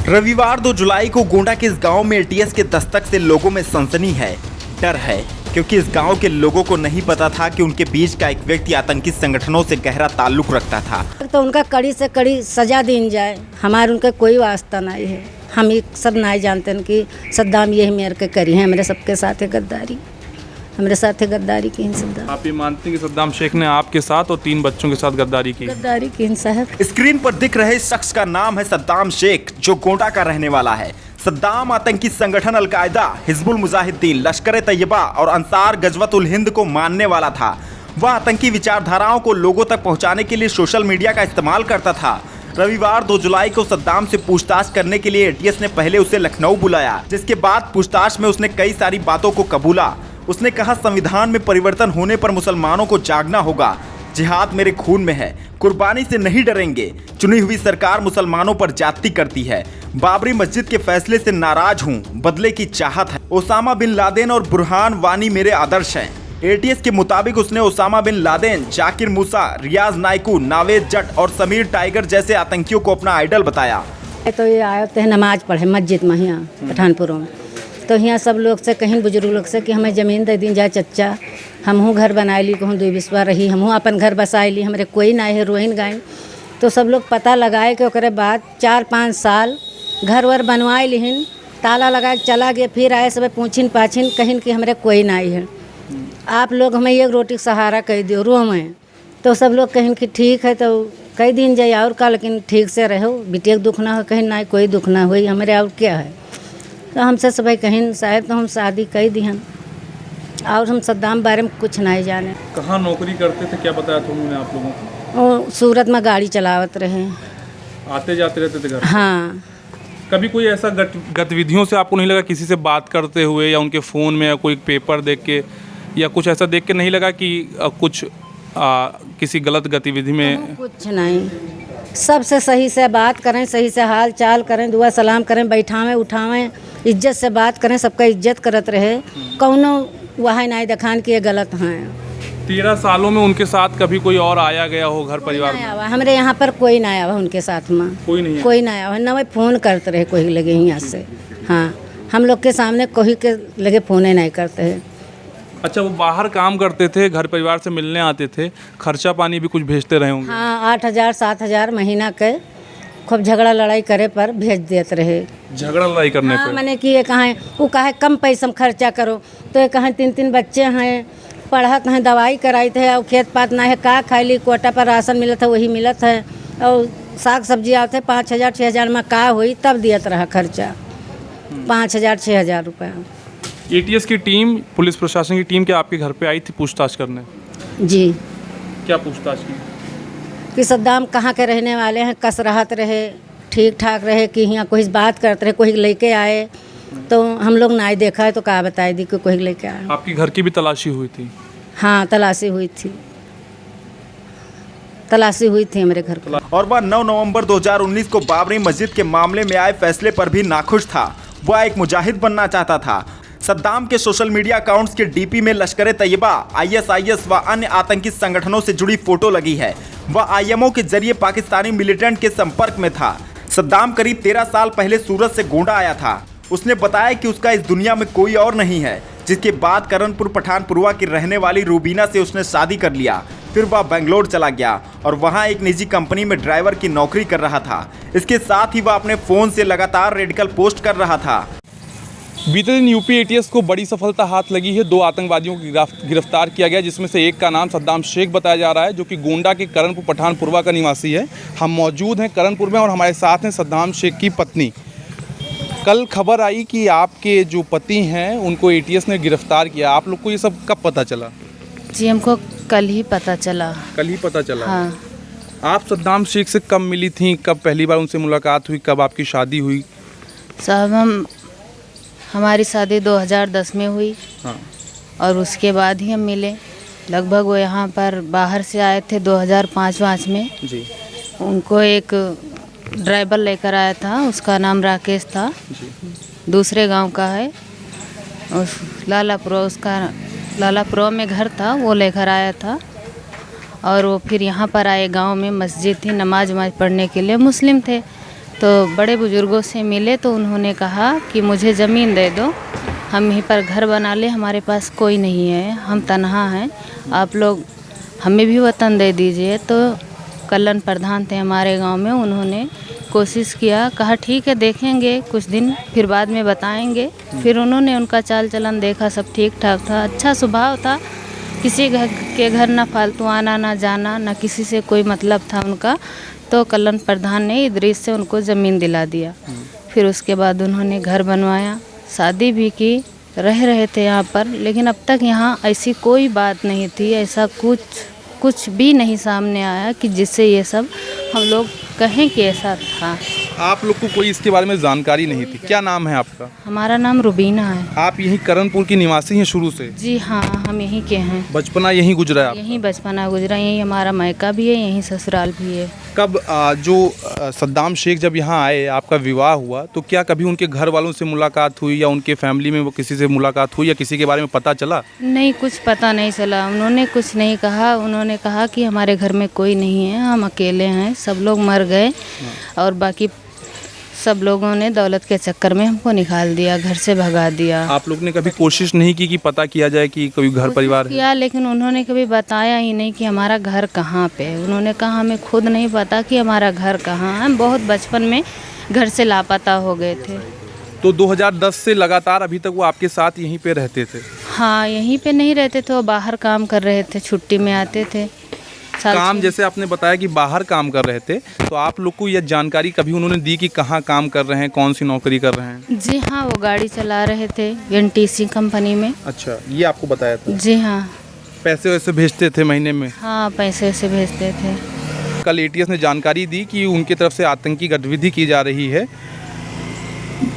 रविवार 2 जुलाई को गोंडा के इस गांव में एटीएस के दस्तक से लोगों में सनसनी है, डर है, क्योंकि इस गांव के लोगों को नहीं पता था कि उनके बीच का एक व्यक्ति आतंकी संगठनों से गहरा ताल्लुक रखता था। तो उनका कड़ी से कड़ी सजा दी जाए, हमारे उनका कोई वास्ता नहीं है। हम ये सब नहीं जानते हैं कि सद्दाम यही मेरे के करी है, हमारे सबके साथ है गद्दारी, हमारे साथ है गद्दारी की इन सद्दाम। आप ये मानते हैं कि सद्दाम शेख ने आपके साथ और 3 बच्चों के साथ गद्दारी की इन साहब। स्क्रीन पर दिख रहे शख्स का नाम है सद्दाम शेख, जो गोंडा का रहने वाला है। सद्दाम आतंकी संगठन अलकायदा, हिजबुल मुजाहिदीन, लश्कर तैयबा और अंसार गजवतुल हिंद को मानने वाला था। वह आतंकी विचारधाराओं को लोगों तक पहुंचाने के लिए सोशल मीडिया का इस्तेमाल करता था। रविवार 2 जुलाई को सद्दाम से पूछताछ करने के लिए एटीएस ने पहले उसे लखनऊ बुलाया, जिसके बाद पूछताछ में उसने कई सारी बातों को कबूला। उसने कहा, संविधान में परिवर्तन होने पर मुसलमानों को जागना होगा, जिहाद मेरे खून में है, कुर्बानी से नहीं डरेंगे, चुनी हुई सरकार मुसलमानों पर ज्यादती करती है, बाबरी मस्जिद के फैसले से नाराज हूँ, बदले की चाहत है, ओसामा बिन लादेन और बुरहान वानी मेरे आदर्श हैं। एटीएस के मुताबिक उसने Osama bin Laden, Zakir Musa, रियाज नाइकू, नावेद जट और समीर टाइगर जैसे आतंकियों को अपना आइडल बताया। तो ये आए थे नमाज पढ़े मस्जिद में यहाँ पठानपुर में, तो यहाँ सब लोग से कहीं बुजुर्ग लोग से कि हमें ज़मीन दे दी जाए चच्चा, हमहूँ घर बनाए ली, कहूँ 2 बिस्वा रही, हमहूँ अपन घर बसाए ली, हमारे कोई ना है रोहिन गाय। तो सब लोग पता लगाए कि ओकरे बाद 4-5 साल घर वर बनवाए लिहिन, ताला लगा के चला गया, फिर आए सब पूछिन पाछिन कहीं कि हमारे कोई ना है, आप लोग हमें एक रोटी सहारा कह दियो रो में। तो सब लोग कहीं कि ठीक है, तो कई दिन जाए और का, लेकिन ठीक से रहो, बिटिया दुख ना हो, कहीं ना कोई दुख ना हुई, हमारे और क्या है। तो हमसे सब कहीं साहब तो हम शादी कह दिहन और हम सद्दाम बारे में कुछ नहीं जाने। कहाँ नौकरी करते थे, क्या बताया था उन्होंने आप लोगों को? और सूरत में गाड़ी चलावत रहे, आते जाते रहते थे घर? हाँ। कभी कोई ऐसा गतिविधियों से आपको नहीं लगा, किसी से बात करते हुए या उनके फ़ोन में या कोई पेपर देख के या कुछ ऐसा देख के नहीं लगा कि कुछ किसी गलत गतिविधि में? कुछ नहीं, सबसे सही से बात करें, सही से हाल चाल करें, दुआ सलाम करें, बैठावें उठावें, इज्जत से बात करें, सबका इज्जत करत रहे, कौनो वहाँ नहीं दिखान कि ये गलत हैं। 13 सालों में उनके साथ कभी कोई और आया गया हो घर परिवार में? हमारे यहाँ पर कोई ना आया उनके साथ में, कोई ना आया ना, वही फ़ोन करते रहे कोई लगे यहाँ से। हाँ, हम लोग के सामने कोई के लगे फ़ोने नहीं करते हैं। अच्छा, वो बाहर काम करते थे, घर परिवार से मिलने आते थे, खर्चा पानी भी कुछ भेजते रहे होंगे? हाँ, 8,000-7,000 महीना के खूब झगड़ा लड़ाई करे पर भेज देते रहे। झगड़ा लड़ाई करने हाँ, पे? मैंने कि ये कहाँ वो कहा कम पैसा में खर्चा करो, तो ये कहाँ 3-3 बच्चे हैं, पढ़त हैं, दवाई कराई थे और खेत पात ना है, का खाई ली, कोटा पर राशन मिलत है वही मिलत है, और साग सब्जी आते 5,000-6,000 में का हुई, तब दियत रहा खर्चा 5,000-6,000 रुपये। एटीएस की टीम, पुलिस प्रशासन की टीम क्या आपके घर पे आई थी पूछताछ करने? जी। क्या पूछताछ की? कि सद्दाम कहाँ के रहने वाले हैं, कस रहत रहे, ठीक ठाक रहे, कि यहाँ कोई बात करते रहे, कोई लेके आए तो हम लोग नहीं देखा है, तो कहा बताई दी कि कोई लेके आए। आपकी घर की भी तलाशी हुई थी? हाँ, तलाशी हुई थी, तलाशी हुई थी हमारे घर पर। और वह 9 नवंबर 2019 को बाबरी मस्जिद के मामले में आए फैसले पर भी नाखुश था। वह एक मुजाहिद बनना चाहता था। सद्दाम के सोशल मीडिया अकाउंट्स के डीपी में लश्कर तैयबा, ISIS व अन्य आतंकी संगठनों से जुड़ी फोटो लगी है। वह IMO के जरिए पाकिस्तानी मिलिटेंट के संपर्क में था। सद्दाम करीब 13 साल पहले सूरत से गोंडा आया था। उसने बताया कि उसका इस दुनिया में कोई और नहीं है, जिसके बाद करणपुर पठानपुरवा की रहने वाली रूबीना से उसने शादी कर लिया। फिर वह बेंगलोर चला गया और वहाँ एक निजी कंपनी में ड्राइवर की नौकरी कर रहा था। इसके साथ ही वह अपने फ़ोन से लगातार रेडिकल पोस्ट कर रहा था। बीते दिन यूपी एटीएस को बड़ी सफलता हाथ लगी है। 2 आतंकवादियों को गिरफ्तार किया गया, जिसमें से एक का नाम सद्दाम शेख बताया जा रहा है, जो कि गोंडा के करणपुर पठानपुरवा का निवासी है। हम मौजूद हैं करणपुर में और हमारे साथ हैं सद्दाम शेख की पत्नी। कल खबर आई कि आपके जो पति हैं उनको एटीएस ने गिरफ्तार किया। आप लोग को ये सब कब पता चला? जी, हमको कल ही पता चला। कल ही पता चला? हाँ। आप सद्दाम शेख से कब मिली थी, कब पहली बार उनसे मुलाकात हुई, कब आपकी शादी हुई? साहब, हमारी शादी 2010 में हुई। हाँ। और उसके बाद ही हम मिले। लगभग वो यहाँ पर बाहर से आए थे 2005 में जी। उनको एक ड्राइवर लेकर आया था, उसका नाम राकेश था जी। दूसरे गांव का है, उस लालापुरा में घर था, वो लेकर आया था। और वो फिर यहाँ पर आए, गांव में मस्जिद थी, नमाज पढ़ने के लिए, मुस्लिम थे। तो बड़े बुज़ुर्गों से मिले तो उन्होंने कहा कि मुझे ज़मीन दे दो, हम यहीं पर घर बना ले, हमारे पास कोई नहीं है, हम तनहा हैं, आप लोग हमें भी वतन दे दीजिए। तो कल्याण प्रधान थे हमारे गांव में, उन्होंने कोशिश किया, कहा ठीक है देखेंगे कुछ दिन, फिर बाद में बताएंगे। फिर उन्होंने उनका चाल चलन देखा, सब ठीक ठाक था, अच्छा स्वभाव था, किसी के घर ना फालतू आना ना जाना, ना किसी से कोई मतलब था उनका। तो कल्याण प्रधान ने इदरीस से उनको ज़मीन दिला दिया। फिर उसके बाद उन्होंने घर बनवाया, शादी भी की, रह रहे थे यहाँ पर। लेकिन अब तक यहाँ ऐसी कोई बात नहीं थी, ऐसा कुछ भी नहीं सामने आया कि जिससे ये सब हम लोग कहें कि ऐसा था। आप लोग को कोई इसके बारे में जानकारी नहीं थी? क्या नाम है आपका? हमारा नाम रुबीना है। आप यहीं करणपुर की निवासी हैं शुरू से? जी हाँ, हम यहीं के हैं। बचपना यहीं गुजरा है आपका? यहीं बचपना गुजरा, यहीं हमारा मायका भी है, यहीं ससुराल भी है। कब सद्दाम शेख जब यहाँ आए, आपका विवाह हुआ, तो क्या कभी उनके घर वालों से मुलाकात हुई या उनके फैमिली में वो किसी से मुलाकात हुई या किसी के बारे में पता चला? नहीं, कुछ पता नहीं चला, उन्होंने कुछ नहीं कहा। उन्होंने कहा कि हमारे घर में कोई नहीं है, हम अकेले हैं, सब लोग मर गए और बाकी सब लोगों ने दौलत के चक्कर में हमको निकाल दिया, घर से भगा दिया। आप लोग ने कभी कोशिश नहीं की कि पता किया जाए कि कोई घर परिवार है? किया, लेकिन उन्होंने कभी बताया ही नहीं कि हमारा घर कहाँ पे है। उन्होंने कहा हमें खुद नहीं पता कि हमारा घर कहाँ है, हम बहुत बचपन में घर से लापता हो गए थे। तो 2010 से लगातार अभी तक वो आपके साथ यहीं पे रहते थे? हाँ, यहीं पे नहीं रहते थे, वो बाहर काम कर रहे थे, छुट्टी में आते थे। काम, जैसे आपने बताया कि बाहर काम कर रहे थे, तो आप लोग को यह जानकारी कभी उन्होंने दी कि कहाँ काम कर रहे हैं, कौन सी नौकरी कर रहे हैं? जी हाँ, वो गाड़ी चला रहे थे NTC कंपनी में। अच्छा, ये आपको बताया था? जी हाँ। पैसे वैसे भेजते थे महीने में? हाँ, पैसे वैसे भेजते थे। कल ATS ने जानकारी दी कि उनकी तरफ से आतंकी गतिविधि की जा रही है।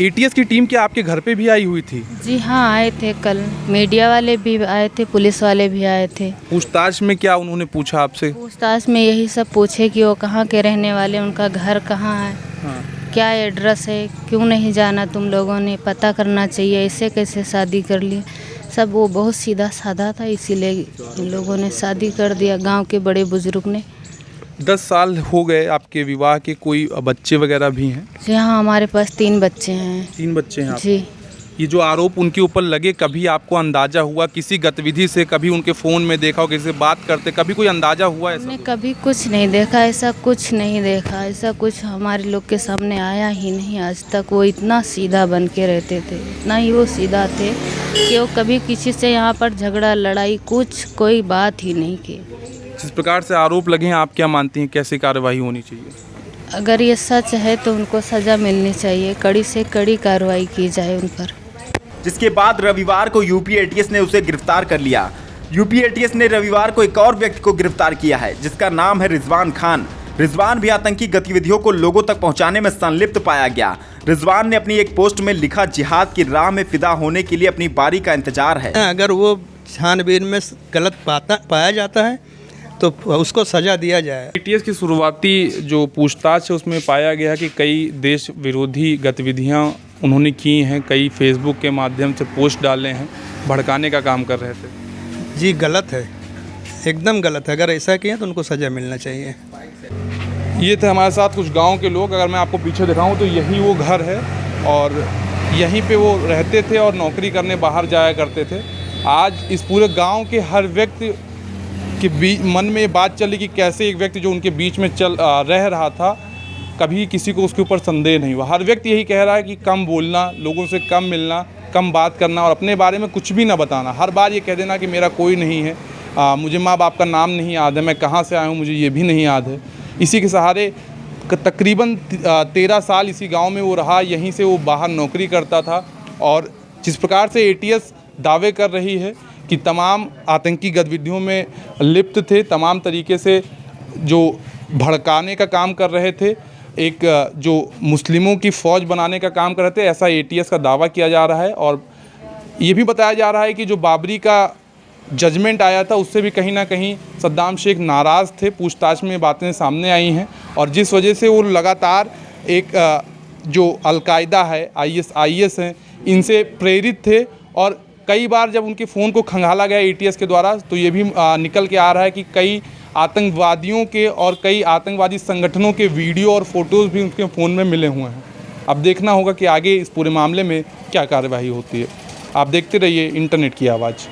ATS की टीम क्या आपके घर पे भी आई हुई थी? जी हाँ, आए थे कल, मीडिया वाले भी आए थे, पुलिस वाले भी आए थे। पूछताछ में क्या उन्होंने पूछा आपसे? पूछताछ में यही सब पूछे कि वो कहाँ के रहने वाले, उनका घर कहाँ है, क्या एड्रेस है, क्यों नहीं जाना तुम लोगों ने, पता करना चाहिए, ऐसे कैसे शादी कर ली। सब वो बहुत सीधा साधा था, इसीलिए इन लोगों ने शादी कर दिया, गांव के बड़े बुजुर्ग ने। 10 साल हो गए आपके विवाह के, कोई बच्चे वगैरह भी हैं? जी हाँ, हमारे पास 3 बच्चे हैं। 3 बच्चे हैं जी। ये जो आरोप उनके ऊपर लगे, कभी आपको अंदाजा हुआ किसी गतिविधि से? कभी उनके फ़ोन में देखा हो, किसी से बात करते, कभी कोई अंदाजा हुआ ऐसा? हमने कभी कुछ नहीं देखा, ऐसा कुछ नहीं देखा, ऐसा कुछ हमारे लोग के सामने आया ही नहीं आज तक। वो इतना सीधा बन के रहते थे, इतना ही वो सीधा थे कि वो कभी किसी से यहाँ पर झगड़ा लड़ाई कुछ कोई बात ही नहीं की। जिस प्रकार से आरोप लगे हैं, आप क्या मानती हैं कैसी कार्रवाई होनी चाहिए? अगर ये सच है तो उनको सज़ा मिलनी चाहिए, कड़ी से कड़ी कार्रवाई की जाए उन पर। जिसके बाद रविवार को यूपी ATS ने उसे गिरफ्तार कर लिया। यूपी ATS ने रविवार को एक और व्यक्ति को गिरफ्तार किया है, जिसका नाम है रिजवान खान। रिजवान भी आतंकी गतिविधियों को लोगों तक पहुंचाने में संलिप्त पाया गया। रिजवान ने अपनी एक पोस्ट में लिखा, जिहाद की राह में फिदा होने के लिए अपनी बारी का इंतजार है। अगर वो छानबीन में गलत पाया जाता है तो उसको सजा दिया जाए। ATS की शुरुआती जो पूछताछ है उसमें पाया गया कि कई देश विरोधी गतिविधियां उन्होंने की हैं, कई फेसबुक के माध्यम से पोस्ट डाले हैं, भड़काने का काम कर रहे थे। जी गलत है, एकदम गलत है। अगर ऐसा किया तो उनको सज़ा मिलना चाहिए। ये थे हमारे साथ कुछ गांव के लोग। अगर मैं आपको पीछे दिखाऊं तो यही वो घर है और यहीं पे वो रहते थे और नौकरी करने बाहर जाया करते थे। आज इस पूरे गांव के हर व्यक्ति के मन में ये बात चली कि कैसे एक व्यक्ति जो उनके बीच में रह रहा था, कभी किसी को उसके ऊपर संदेह नहीं हुआ। हर व्यक्ति यही कह रहा है कि कम बोलना, लोगों से कम मिलना, कम बात करना और अपने बारे में कुछ भी ना बताना। हर बार ये कह देना कि मेरा कोई नहीं है, मुझे माँ बाप का नाम नहीं याद है, मैं कहाँ से आया हूँ मुझे ये भी नहीं याद है। इसी के सहारे तकरीबन 13 साल इसी गांव में वो रहा, यहीं से वो बाहर नौकरी करता था। और जिस प्रकार से ATS दावे कर रही है कि तमाम आतंकी गतिविधियों में लिप्त थे, तमाम तरीके से जो भड़काने का काम कर रहे थे, एक जो मुस्लिमों की फ़ौज बनाने का काम कर रहे थे, ऐसा ATS का दावा किया जा रहा है। और ये भी बताया जा रहा है कि जो बाबरी का जजमेंट आया था उससे भी कहीं ना कहीं सद्दाम शेख नाराज़ थे। पूछताछ में बातें सामने आई हैं और जिस वजह से वो लगातार एक जो अलकायदा है, IS हैं, इनसे प्रेरित थे। और कई बार जब उनके फ़ोन को खंगाला गया ATS के द्वारा तो ये भी निकल के आ रहा है कि कई आतंकवादियों के और कई आतंकवादी संगठनों के वीडियो और फोटोज़ भी उनके फ़ोन में मिले हुए हैं। अब देखना होगा कि आगे इस पूरे मामले में क्या कार्यवाही होती है। आप देखते रहिए इंटरनेट की आवाज़।